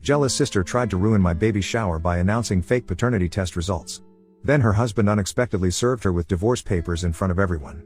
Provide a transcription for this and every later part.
Jealous sister tried to ruin my baby shower by announcing fake paternity test results. Then her husband unexpectedly served her with divorce papers in front of everyone.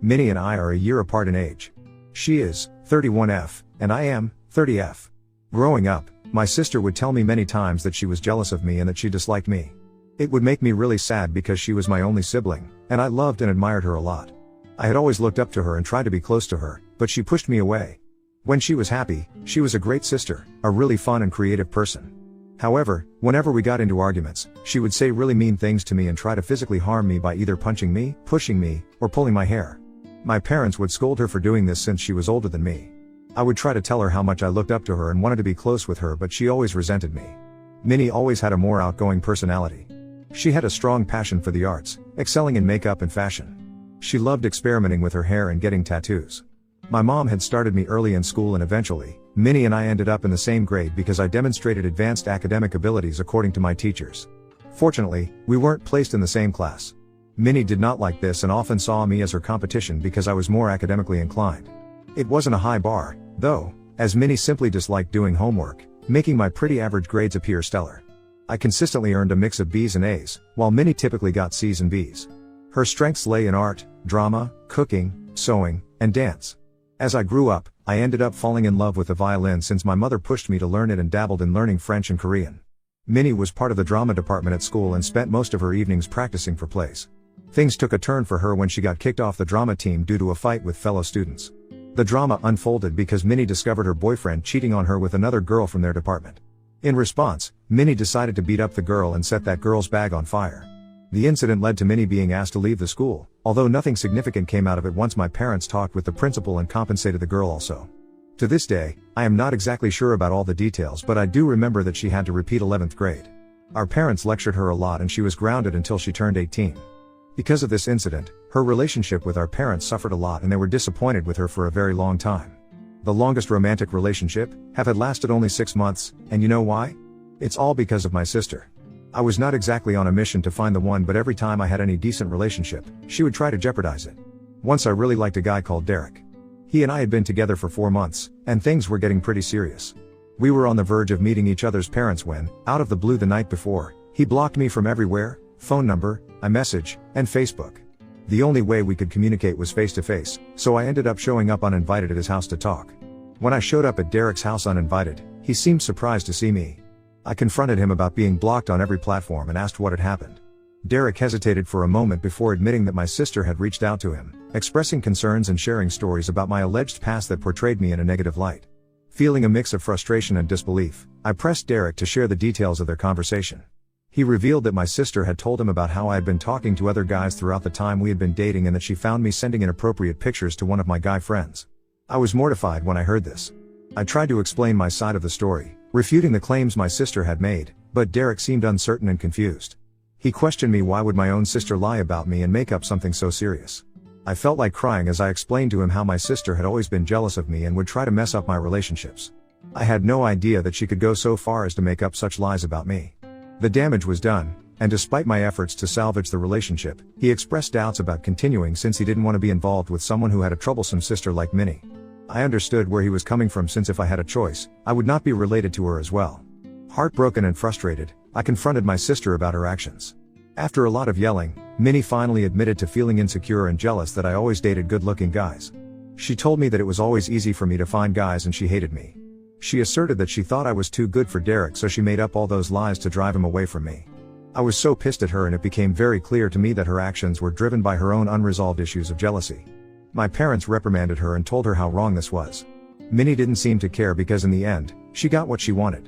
Minnie and I are a year apart in age. She is 31F, and I am 30F. Growing up, my sister would tell me many times that she was jealous of me and that she disliked me. It would make me really sad because she was my only sibling, and I loved and admired her a lot. I had always looked up to her and tried to be close to her, but she pushed me away. When she was happy, she was a great sister, a really fun and creative person. However, whenever we got into arguments, she would say really mean things to me and try to physically harm me by either punching me, pushing me, or pulling my hair. My parents would scold her for doing this since she was older than me. I would try to tell her how much I looked up to her and wanted to be close with her, but she always resented me. Minnie always had a more outgoing personality. She had a strong passion for the arts, excelling in makeup and fashion. She loved experimenting with her hair and getting tattoos. My mom had started me early in school, and eventually, Minnie and I ended up in the same grade because I demonstrated advanced academic abilities according to my teachers. Fortunately, we weren't placed in the same class. Minnie did not like this and often saw me as her competition because I was more academically inclined. It wasn't a high bar, though, as Minnie simply disliked doing homework, making my pretty average grades appear stellar. I consistently earned a mix of B's and A's, while Minnie typically got C's and B's. Her strengths lay in art, drama, cooking, sewing, and dance. As I grew up, I ended up falling in love with the violin since my mother pushed me to learn it and dabbled in learning French and Korean. Minnie was part of the drama department at school and spent most of her evenings practicing for plays. Things took a turn for her when she got kicked off the drama team due to a fight with fellow students. The drama unfolded because Minnie discovered her boyfriend cheating on her with another girl from their department. In response, Minnie decided to beat up the girl and set that girl's bag on fire. The incident led to Minnie being asked to leave the school, although nothing significant came out of it once my parents talked with the principal and compensated the girl also. To this day, I am not exactly sure about all the details, but I do remember that she had to repeat 11th grade. Our parents lectured her a lot and she was grounded until she turned 18. Because of this incident, her relationship with our parents suffered a lot and they were disappointed with her for a very long time. The longest romantic relationship had lasted only 6 months, and you know why? It's all because of my sister. I was not exactly on a mission to find the one, but every time I had any decent relationship, she would try to jeopardize it. Once I really liked a guy called Derek. He and I had been together for 4 months, and things were getting pretty serious. We were on the verge of meeting each other's parents when, out of the blue the night before, he blocked me from everywhere: phone number, iMessage, and Facebook. The only way we could communicate was face to face, so I ended up showing up uninvited at his house to talk. When I showed up at Derek's house uninvited, he seemed surprised to see me. I confronted him about being blocked on every platform and asked what had happened. Derek hesitated for a moment before admitting that my sister had reached out to him, expressing concerns and sharing stories about my alleged past that portrayed me in a negative light. Feeling a mix of frustration and disbelief, I pressed Derek to share the details of their conversation. He revealed that my sister had told him about how I had been talking to other guys throughout the time we had been dating and that she found me sending inappropriate pictures to one of my guy friends. I was mortified when I heard this. I tried to explain my side of the story, refuting the claims my sister had made, but Derek seemed uncertain and confused. He questioned me why would my own sister lie about me and make up something so serious. I felt like crying as I explained to him how my sister had always been jealous of me and would try to mess up my relationships. I had no idea that she could go so far as to make up such lies about me. The damage was done, and despite my efforts to salvage the relationship, he expressed doubts about continuing since he didn't want to be involved with someone who had a troublesome sister like Minnie. I understood where he was coming from, since if I had a choice, I would not be related to her as well. Heartbroken and frustrated, I confronted my sister about her actions. After a lot of yelling, Minnie finally admitted to feeling insecure and jealous that I always dated good-looking guys. She told me that it was always easy for me to find guys and she hated me. She asserted that she thought I was too good for Derek, so she made up all those lies to drive him away from me. I was so pissed at her, and it became very clear to me that her actions were driven by her own unresolved issues of jealousy. My parents reprimanded her and told her how wrong this was. Minnie didn't seem to care because in the end, she got what she wanted.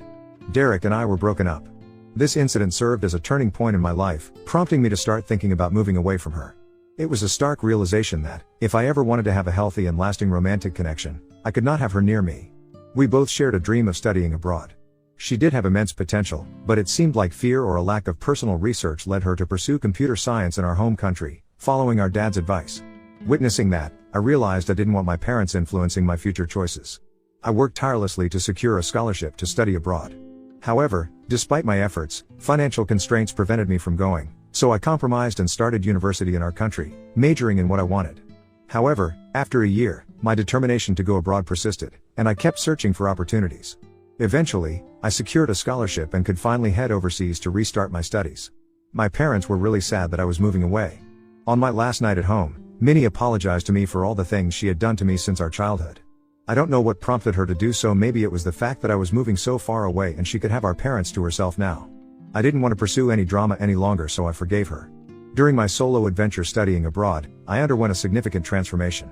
Derek and I were broken up. This incident served as a turning point in my life, prompting me to start thinking about moving away from her. It was a stark realization that, if I ever wanted to have a healthy and lasting romantic connection, I could not have her near me. We both shared a dream of studying abroad. She did have immense potential, but it seemed like fear or a lack of personal research led her to pursue computer science in our home country, following our dad's advice. Witnessing that, I realized I didn't want my parents influencing my future choices. I worked tirelessly to secure a scholarship to study abroad. However, despite my efforts, financial constraints prevented me from going, so I compromised and started university in our country, majoring in what I wanted. However, after a year, my determination to go abroad persisted, and I kept searching for opportunities. Eventually, I secured a scholarship and could finally head overseas to restart my studies. My parents were really sad that I was moving away. On my last night at home, Minnie apologized to me for all the things she had done to me since our childhood. I don't know what prompted her to do so. Maybe it was the fact that I was moving so far away and she could have our parents to herself now. I didn't want to pursue any drama any longer, so I forgave her. During my solo adventure studying abroad, I underwent a significant transformation.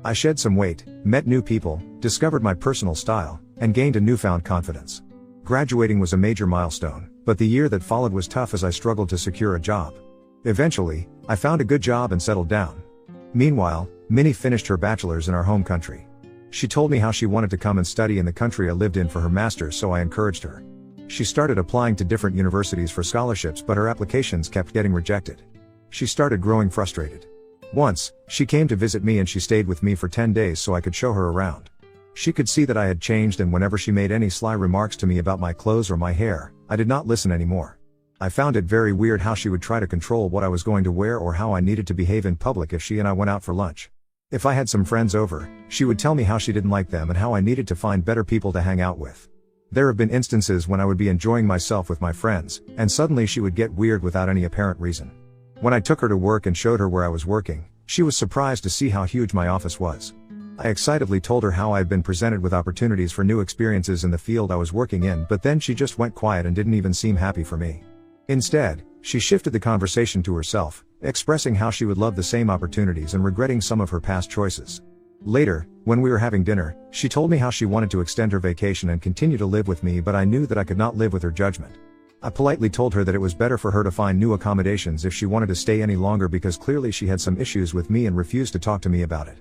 I shed some weight, met new people, discovered my personal style, and gained a newfound confidence. Graduating was a major milestone, but the year that followed was tough as I struggled to secure a job. Eventually, I found a good job and settled down. Meanwhile, Minnie finished her bachelor's in our home country. She told me how she wanted to come and study in the country I lived in for her master's, so I encouraged her. She started applying to different universities for scholarships, but her applications kept getting rejected. She started growing frustrated. Once, she came to visit me and she stayed with me for 10 days so I could show her around. She could see that I had changed, and whenever she made any sly remarks to me about my clothes or my hair, I did not listen anymore. I found it very weird how she would try to control what I was going to wear or how I needed to behave in public if she and I went out for lunch. If I had some friends over, she would tell me how she didn't like them and how I needed to find better people to hang out with. There have been instances when I would be enjoying myself with my friends, and suddenly she would get weird without any apparent reason. When I took her to work and showed her where I was working, she was surprised to see how huge my office was. I excitedly told her how I had been presented with opportunities for new experiences in the field I was working in, but then she just went quiet and didn't even seem happy for me. Instead, she shifted the conversation to herself, expressing how she would love the same opportunities and regretting some of her past choices. Later, when we were having dinner, she told me how she wanted to extend her vacation and continue to live with me, but I knew that I could not live with her judgment. I politely told her that it was better for her to find new accommodations if she wanted to stay any longer, because clearly she had some issues with me and refused to talk to me about it.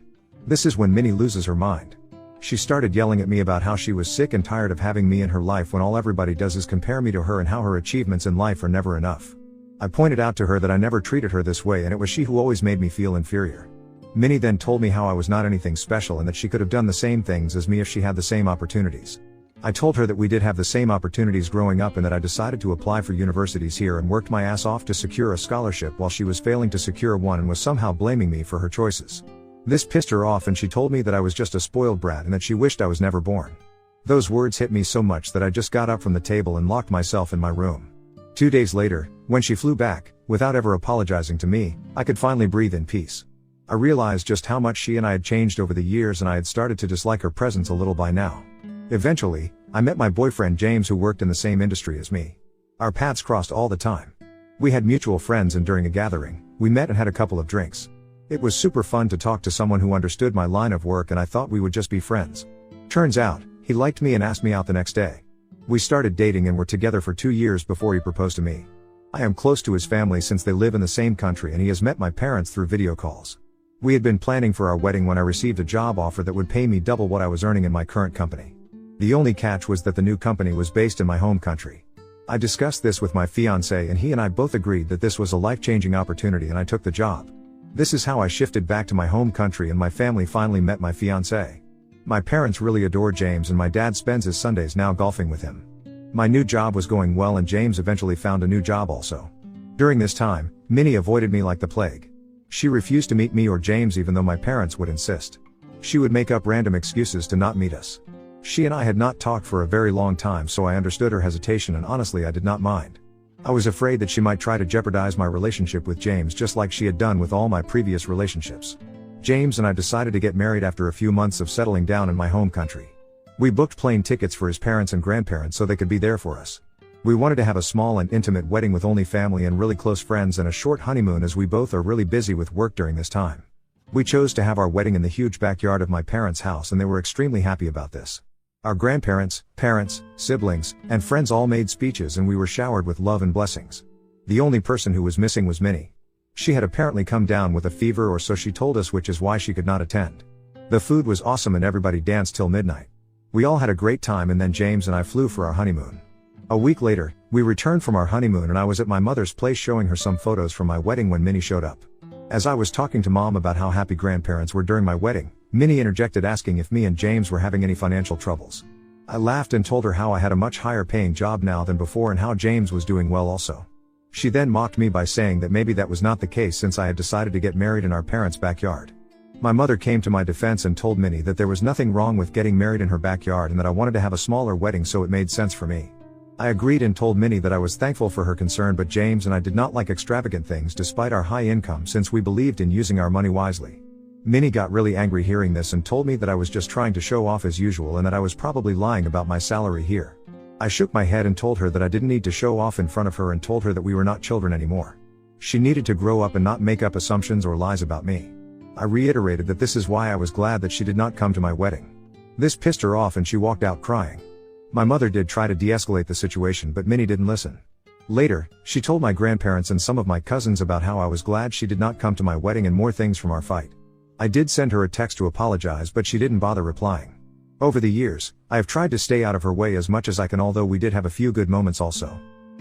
This is when Minnie loses her mind. She started yelling at me about how she was sick and tired of having me in her life when all everybody does is compare me to her and how her achievements in life are never enough. I pointed out to her that I never treated her this way and it was she who always made me feel inferior. Minnie then told me how I was not anything special and that she could have done the same things as me if she had the same opportunities. I told her that we did have the same opportunities growing up and that I decided to apply for universities here and worked my ass off to secure a scholarship while she was failing to secure one and was somehow blaming me for her choices. This pissed her off and she told me that I was just a spoiled brat and that she wished I was never born. Those words hit me so much that I just got up from the table and locked myself in my room. 2 days later, when she flew back, without ever apologizing to me, I could finally breathe in peace. I realized just how much she and I had changed over the years and I had started to dislike her presence a little by now. Eventually, I met my boyfriend James, who worked in the same industry as me. Our paths crossed all the time. We had mutual friends and during a gathering, we met and had a couple of drinks. It was super fun to talk to someone who understood my line of work and I thought we would just be friends. Turns out, he liked me and asked me out the next day. We started dating and were together for 2 years before he proposed to me. I am close to his family since they live in the same country and he has met my parents through video calls. We had been planning for our wedding when I received a job offer that would pay me double what I was earning in my current company. The only catch was that the new company was based in my home country. I discussed this with my fiancé and he and I both agreed that this was a life-changing opportunity and I took the job. This is how I shifted back to my home country and my family finally met my fiancé. My parents really adore James and my dad spends his Sundays now golfing with him. My new job was going well and James eventually found a new job also. During this time, Minnie avoided me like the plague. She refused to meet me or James even though my parents would insist. She would make up random excuses to not meet us. She and I had not talked for a very long time, so I understood her hesitation and honestly I did not mind. I was afraid that she might try to jeopardize my relationship with James just like she had done with all my previous relationships. James and I decided to get married after a few months of settling down in my home country. We booked plane tickets for his parents and grandparents so they could be there for us. We wanted to have a small and intimate wedding with only family and really close friends and a short honeymoon as we both are really busy with work during this time. We chose to have our wedding in the huge backyard of my parents' house and they were extremely happy about this. Our grandparents, parents, siblings, and friends all made speeches and we were showered with love and blessings. The only person who was missing was Minnie. She had apparently come down with a fever or so she told us, which is why she could not attend. The food was awesome and everybody danced till midnight. We all had a great time and then James and I flew for our honeymoon. A week later, we returned from our honeymoon and I was at my mother's place showing her some photos from my wedding when Minnie showed up. As I was talking to Mom about how happy grandparents were during my wedding, Minnie interjected asking if me and James were having any financial troubles. I laughed and told her how I had a much higher paying job now than before and how James was doing well also. She then mocked me by saying that maybe that was not the case since I had decided to get married in our parents' backyard. My mother came to my defense and told Minnie that there was nothing wrong with getting married in her backyard and that I wanted to have a smaller wedding, so it made sense for me. I agreed and told Minnie that I was thankful for her concern, but James and I did not like extravagant things despite our high income, since we believed in using our money wisely. Minnie got really angry hearing this and told me that I was just trying to show off as usual and that I was probably lying about my salary here. I shook my head and told her that I didn't need to show off in front of her and told her that we were not children anymore. She needed to grow up and not make up assumptions or lies about me. I reiterated that this is why I was glad that she did not come to my wedding. This pissed her off and she walked out crying. My mother did try to de-escalate the situation, but Minnie didn't listen. Later, she told my grandparents and some of my cousins about how I was glad she did not come to my wedding and more things from our fight. I did send her a text to apologize, but she didn't bother replying. Over the years, I have tried to stay out of her way as much as I can, although we did have a few good moments also.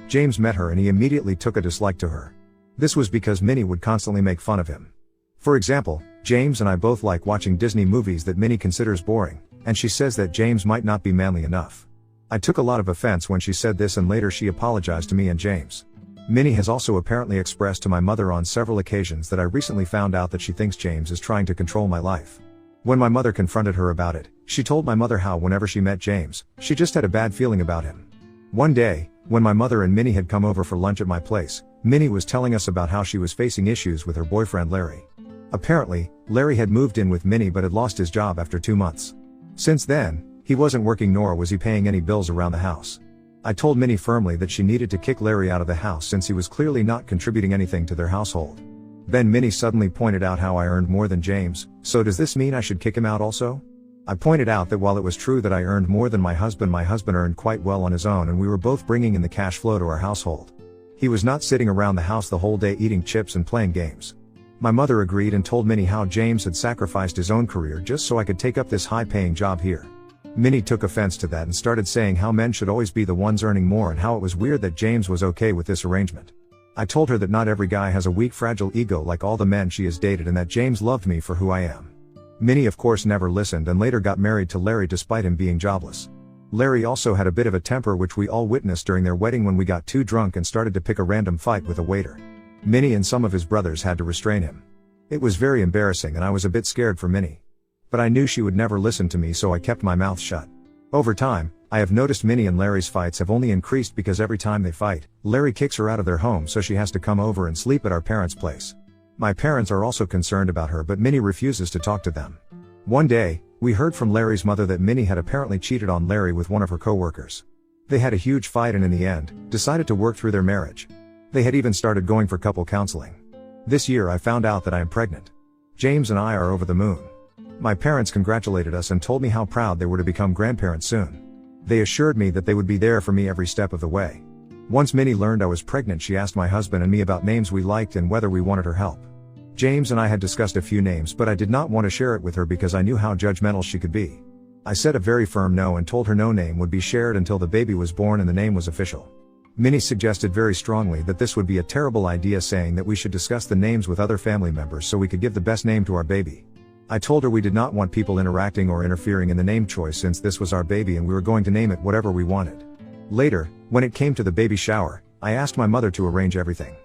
James met her and he immediately took a dislike to her. This was because Minnie would constantly make fun of him. For example, James and I both like watching Disney movies that Minnie considers boring, and she says that James might not be manly enough. I took a lot of offense when she said this, and later she apologized to me and James. Minnie has also apparently expressed to my mother on several occasions that I recently found out that she thinks James is trying to control my life. When my mother confronted her about it, she told my mother how whenever she met James, she just had a bad feeling about him. One day, when my mother and Minnie had come over for lunch at my place, Minnie was telling us about how she was facing issues with her boyfriend Larry. Apparently, Larry had moved in with Minnie but had lost his job after 2 months. Since then, he wasn't working nor was he paying any bills around the house. I told Minnie firmly that she needed to kick Larry out of the house since he was clearly not contributing anything to their household. Then Minnie suddenly pointed out how I earned more than James, so does this mean I should kick him out also? I pointed out that while it was true that I earned more than my husband earned quite well on his own and we were both bringing in the cash flow to our household. He was not sitting around the house the whole day eating chips and playing games. My mother agreed and told Minnie how James had sacrificed his own career just so I could take up this high-paying job here. Minnie took offense to that and started saying how men should always be the ones earning more and how it was weird that James was okay with this arrangement. I told her that not every guy has a weak, fragile ego like all the men she has dated and that James loved me for who I am. Minnie of course never listened and later got married to Larry despite him being jobless. Larry also had a bit of a temper, which we all witnessed during their wedding when we got too drunk and started to pick a random fight with a waiter. Minnie and some of his brothers had to restrain him. It was very embarrassing and I was a bit scared for Minnie. But I knew she would never listen to me, so I kept my mouth shut. Over time, I have noticed Minnie and Larry's fights have only increased because every time they fight, Larry kicks her out of their home so she has to come over and sleep at our parents' place. My parents are also concerned about her, but Minnie refuses to talk to them. One day, we heard from Larry's mother that Minnie had apparently cheated on Larry with one of her co-workers. They had a huge fight and in the end, decided to work through their marriage. They had even started going for couple counseling. This year I found out that I am pregnant. James and I are over the moon. My parents congratulated us and told me how proud they were to become grandparents soon. They assured me that they would be there for me every step of the way. Once Minnie learned I was pregnant, she asked my husband and me about names we liked and whether we wanted her help. James and I had discussed a few names, but I did not want to share it with her because I knew how judgmental she could be. I said a very firm no and told her no name would be shared until the baby was born and the name was official. Minnie suggested very strongly that this would be a terrible idea, saying that we should discuss the names with other family members so we could give the best name to our baby. I told her we did not want people interacting or interfering in the name choice since this was our baby and we were going to name it whatever we wanted. Later, when it came to the baby shower, I asked my mother to arrange everything.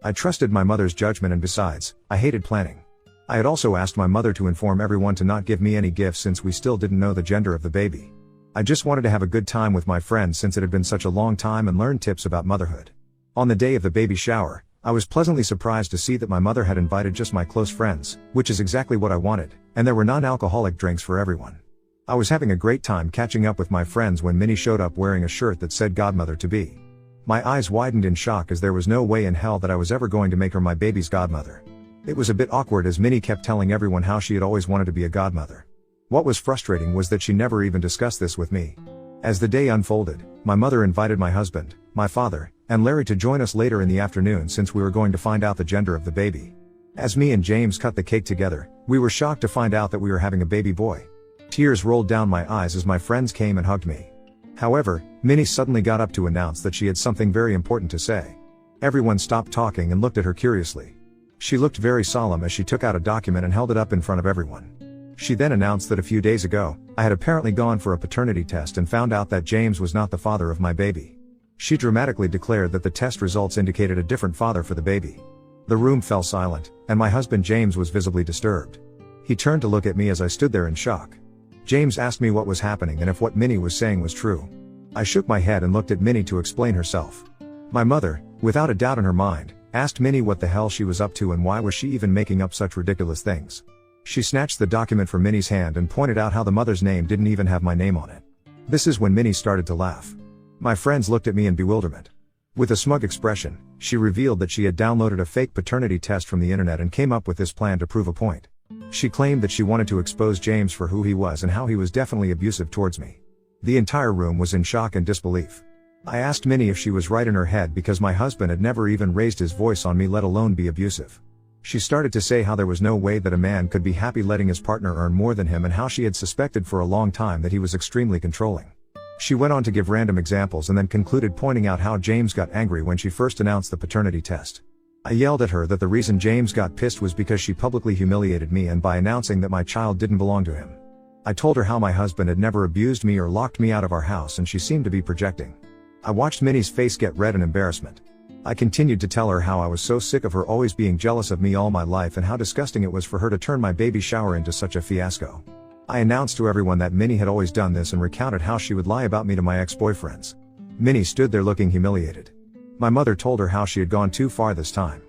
I trusted my mother's judgment, and besides, I hated planning. I had also asked my mother to inform everyone to not give me any gifts since we still didn't know the gender of the baby. I just wanted to have a good time with my friends since it had been such a long time and learn tips about motherhood. On the day of the baby shower, I was pleasantly surprised to see that my mother had invited just my close friends, which is exactly what I wanted, and there were non-alcoholic drinks for everyone. I was having a great time catching up with my friends when Minnie showed up wearing a shirt that said godmother to be. My eyes widened in shock as there was no way in hell that I was ever going to make her my baby's godmother. It was a bit awkward as Minnie kept telling everyone how she had always wanted to be a godmother. What was frustrating was that she never even discussed this with me. As the day unfolded, my mother invited my husband, my father, and Larry to join us later in the afternoon since we were going to find out the gender of the baby. As me and James cut the cake together, we were shocked to find out that we were having a baby boy. Tears rolled down my eyes as my friends came and hugged me. However, Minnie suddenly got up to announce that she had something very important to say. Everyone stopped talking and looked at her curiously. She looked very solemn as she took out a document and held it up in front of everyone. She then announced that a few days ago, I had apparently gone for a paternity test and found out that James was not the father of my baby. She dramatically declared that the test results indicated a different father for the baby. The room fell silent, and my husband James was visibly disturbed. He turned to look at me as I stood there in shock. James asked me what was happening and if what Minnie was saying was true. I shook my head and looked at Minnie to explain herself. My mother, without a doubt in her mind, asked Minnie what the hell she was up to and why was she even making up such ridiculous things. She snatched the document from Minnie's hand and pointed out how the mother's name didn't even have my name on it. This is when Minnie started to laugh. My friends looked at me in bewilderment. With a smug expression, she revealed that she had downloaded a fake paternity test from the internet and came up with this plan to prove a point. She claimed that she wanted to expose James for who he was and how he was definitely abusive towards me. The entire room was in shock and disbelief. I asked Minnie if she was right in her head because my husband had never even raised his voice on me, let alone be abusive. She started to say how there was no way that a man could be happy letting his partner earn more than him and how she had suspected for a long time that he was extremely controlling. She went on to give random examples and then concluded pointing out how James got angry when she first announced the paternity test. I yelled at her that the reason James got pissed was because she publicly humiliated me and by announcing that my child didn't belong to him. I told her how my husband had never abused me or locked me out of our house and she seemed to be projecting. I watched Minnie's face get red in embarrassment. I continued to tell her how I was so sick of her always being jealous of me all my life and how disgusting it was for her to turn my baby shower into such a fiasco. I announced to everyone that Minnie had always done this and recounted how she would lie about me to my ex-boyfriends. Minnie stood there looking humiliated. My mother told her how she had gone too far this time.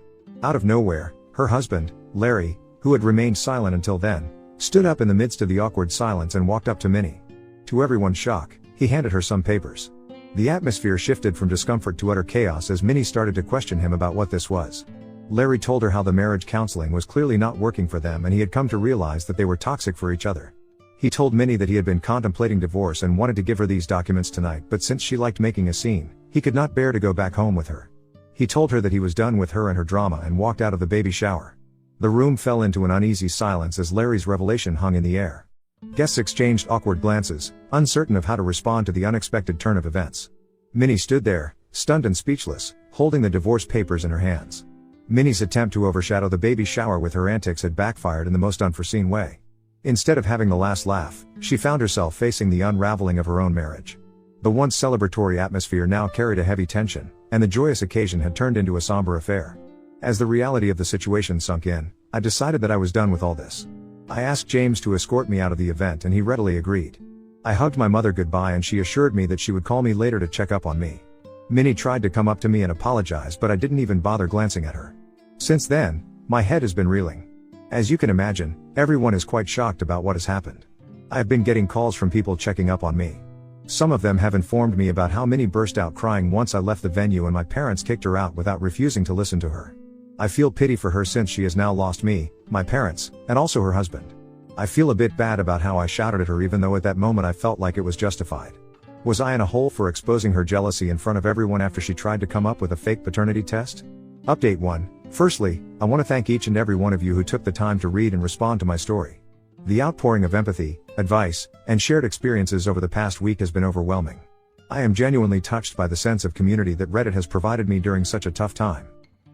Out of nowhere, her husband, Larry, who had remained silent until then, stood up in the midst of the awkward silence and walked up to Minnie. To everyone's shock, he handed her some papers. The atmosphere shifted from discomfort to utter chaos as Minnie started to question him about what this was. Larry told her how the marriage counseling was clearly not working for them and he had come to realize that they were toxic for each other. He told Minnie that he had been contemplating divorce and wanted to give her these documents tonight, but since she liked making a scene, he could not bear to go back home with her. He told her that he was done with her and her drama and walked out of the baby shower. The room fell into an uneasy silence as Larry's revelation hung in the air. Guests exchanged awkward glances, uncertain of how to respond to the unexpected turn of events. Minnie stood there, stunned and speechless, holding the divorce papers in her hands. Minnie's attempt to overshadow the baby shower with her antics had backfired in the most unforeseen way. Instead of having the last laugh, she found herself facing the unraveling of her own marriage. The once celebratory atmosphere now carried a heavy tension, and the joyous occasion had turned into a somber affair. As the reality of the situation sunk in, I decided that I was done with all this. I asked James to escort me out of the event and he readily agreed. I hugged my mother goodbye and she assured me that she would call me later to check up on me. Minnie tried to come up to me and apologize, but I didn't even bother glancing at her. Since then, my head has been reeling. As you can imagine, everyone is quite shocked about what has happened. I have been getting calls from people checking up on me. Some of them have informed me about how Minnie burst out crying once I left the venue and my parents kicked her out without refusing to listen to her. I feel pity for her since she has now lost me, my parents, and also her husband. I feel a bit bad about how I shouted at her even though at that moment I felt like it was justified. Was I in a hole for exposing her jealousy in front of everyone after she tried to come up with a fake paternity test? Update 1. Firstly, I want to thank each and every one of you who took the time to read and respond to my story. The outpouring of empathy, advice, and shared experiences over the past week has been overwhelming. I am genuinely touched by the sense of community that Reddit has provided me during such a tough time.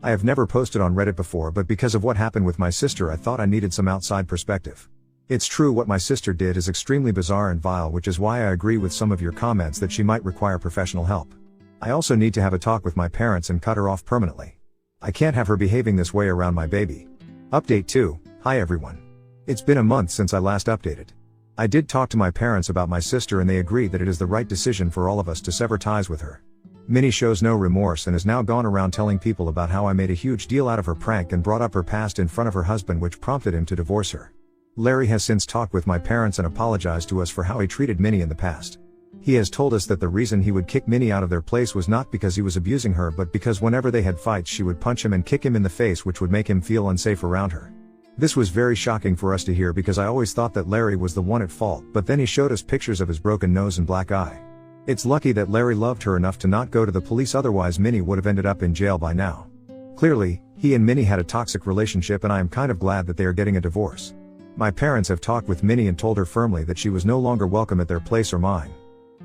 I have never posted on Reddit before, but because of what happened with my sister I thought I needed some outside perspective. It's true what my sister did is extremely bizarre and vile, which is why I agree with some of your comments that she might require professional help. I also need to have a talk with my parents and cut her off permanently. I can't have her behaving this way around my baby. Update 2. Hi everyone. It's been a month since I last updated. I did talk to my parents about my sister and they agree that it is the right decision for all of us to sever ties with her. Minnie shows no remorse and has now gone around telling people about how I made a huge deal out of her prank and brought up her past in front of her husband, which prompted him to divorce her. Larry has since talked with my parents and apologized to us for how he treated Minnie in the past. He has told us that the reason he would kick Minnie out of their place was not because he was abusing her but because whenever they had fights she would punch him and kick him in the face, which would make him feel unsafe around her. This was very shocking for us to hear because I always thought that Larry was the one at fault, but then he showed us pictures of his broken nose and black eye. It's lucky that Larry loved her enough to not go to the police, otherwise Minnie would have ended up in jail by now. Clearly, he and Minnie had a toxic relationship and I am kind of glad that they are getting a divorce. My parents have talked with Minnie and told her firmly that she was no longer welcome at their place or mine.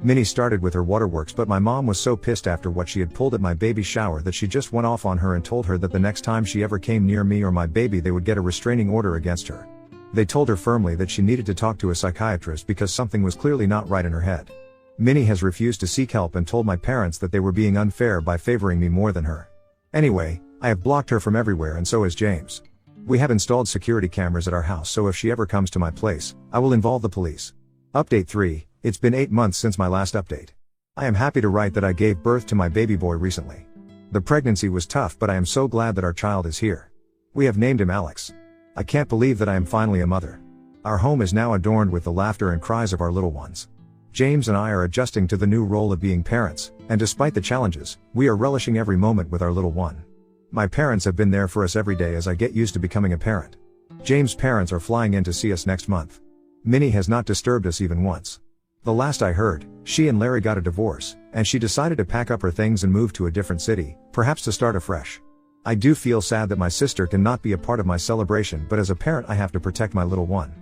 Minnie started with her waterworks, but my mom was so pissed after what she had pulled at my baby shower that she just went off on her and told her that the next time she ever came near me or my baby they would get a restraining order against her. They told her firmly that she needed to talk to a psychiatrist because something was clearly not right in her head. Minnie has refused to seek help and told my parents that they were being unfair by favoring me more than her. Anyway, I have blocked her from everywhere and so has James. We have installed security cameras at our house, so if she ever comes to my place, I will involve the police. Update 3, it's been 8 months since my last update. I am happy to write that I gave birth to my baby boy recently. The pregnancy was tough, but I am so glad that our child is here. We have named him Alex. I can't believe that I am finally a mother. Our home is now adorned with the laughter and cries of our little ones. James and I are adjusting to the new role of being parents, and despite the challenges, we are relishing every moment with our little one. My parents have been there for us every day as I get used to becoming a parent. James' parents are flying in to see us next month. Minnie has not disturbed us even once. The last I heard, she and Larry got a divorce, and she decided to pack up her things and move to a different city, perhaps to start afresh. I do feel sad that my sister cannot be a part of my celebration, but as a parent I have to protect my little one.